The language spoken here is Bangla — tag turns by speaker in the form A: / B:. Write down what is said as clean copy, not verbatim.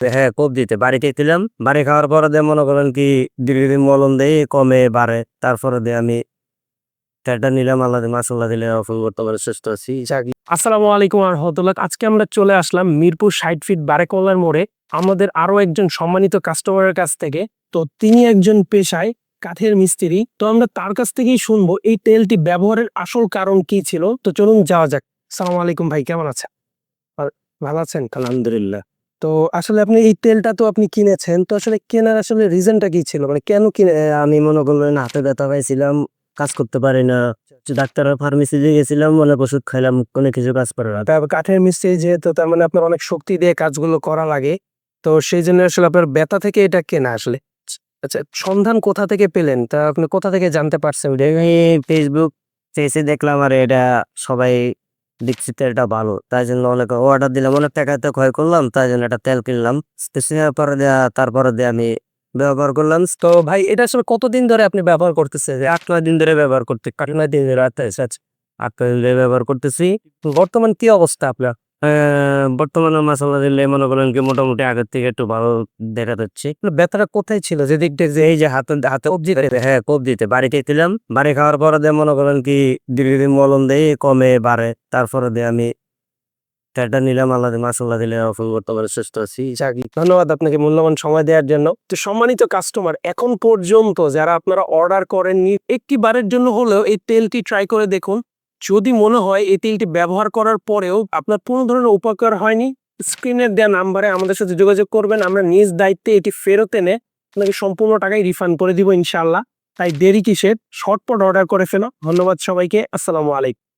A: হ্যাঁ, কবজিতে বাড়িতে ছিলাম। বাড়ি খাওয়ার পরে দিয়ে মনে করেন কি দীর্ঘদিন মলম দেই কমে বাড়ে। তারপরে দিয়ে আমি ট্যাটটা নিলাম, আল্লাহ মাশাআল্লাহ দিলে এখন বর্তমানে সুস্থ আছি।
B: আসসালামু আলাইকুম ওয়া রাহমাতুল্লাহ। আজকে আমরা চলে আসলাম মিরপুর ৬০ ফিট বারেকল্লার মোড়ে আমাদের আরো একজন সম্মানিত কাস্টমারের কাছ থেকে। তো তিনি একজন পেশায় কাঠের মিস্ত্রি। তো আমরা তার কাছ থেকেই শুনবো এই তেলটি ব্যবহারের আসল কারণ কি ছিল। তো চলুন যাওয়া যাক। আসসালামু আলাইকুম ভাই, কেমন আছেন? ভালো আছেন?
A: আলহামদুলিল্লাহ।
B: তো আসলে আপনি এই তেলটা তো আপনি কিনেছেন। তো আসলে কেনার আসলে রিজনটা কি ছিল? মানে কেন কিনে
A: আমি মনে করলেন হাতে ব্যথা পাইছিলাম, কাজ করতে পারি না। ডাক্তারের ফার্মেসিতে গেছিলাম, অনেক ওষুধ খাইলাম, কোনো কিছু কাজ করে না।
B: তারপর কাঠের মিস্ত্রি যেহেতু তার মানে আপনার অনেক শক্তি দিয়ে কাজগুলো করা লাগে। তো সেইজন্য আসলে আপনার ব্যথা থেকে এটা কেনা আসলে। আচ্ছা, সন্ধান কোথা থেকে পেলেন? তা আপনি কোথা থেকে জানতে পারছেন ওইটা?
A: আমি ফেসবুক পেজে দেখলাম আর এটা সবাই দেখছি তেলটা ভালো। তাই জন্য অনেক অর্ডার দিলাম, অনেক টাকা তো ক্ষয় করলাম। তাই জন্য একটা তেল কিনলাম। পরে দেয়া তারপরে দিয়ে আমি ব্যবহার করলাম।
B: তো ভাই এটা আসলে কতদিন ধরে আপনি ব্যবহার করতেছেন?
A: ৮-৯ দিন ধরে ব্যবহার করতে
B: ৮-৯ দিন ধরে। আচ্ছা, আচ্ছা, আচ্ছা।
A: ৮-৯ দিন ধরে ব্যবহার করতেছি।
B: বর্তমান কি অবস্থা আপনার?
A: বর্তমানে মাসাল্লাহ দিলে মনে করেন কি মোটামুটি আগের থেকে একটু ভালো দেখা যাচ্ছে।
B: আপনার ব্যথাটা কোথায় ছিল? যেদিকটা যে
A: এই যে হাতে হাতে
B: কবজিতে?
A: হ্যাঁ, কবজিতে বাড়িতে ছিলাম। বাড়ি খাওয়ার পরে দিয়ে মনে করেন কি দীর্ঘদিন মলম দেই কমে বাড়ে। তারপরে দিয়ে আমি ট্যাটটা নিলাম, আল্লাহ মাশাআল্লাহ দিলে এখন বর্তমানে সুস্থ আছি।
B: যাক, ধন্যবাদ আপনাকে মূল্যবান সময় দেওয়ার জন্য। তো সম্মানিত কাস্টমার, এখন পর্যন্ত যারা আপনারা অর্ডার করেননি, একটি বারের জন্য হলেও এই তেলটি ট্রাই করে দেখুন। যদি মনে হয় এই তেলটি ব্যবহার করার পরেও আপনার কোনো ধরনের উপকার হয়নি, স্ক্রিনের দেওয়া নাম্বারে আমাদের সাথে যোগাযোগ করবেন। আমরা নিজ দায়িত্বে এটি ফেরত এনে আপনাকে সম্পূর্ণ টাকাই রিফান্ড করে দিব ইনশাআল্লাহ। তাই দেরি কিসের? ঝটপট অর্ডার করে ফেলো। ধন্যবাদ সবাইকে। আসসালামু আলাইকুম।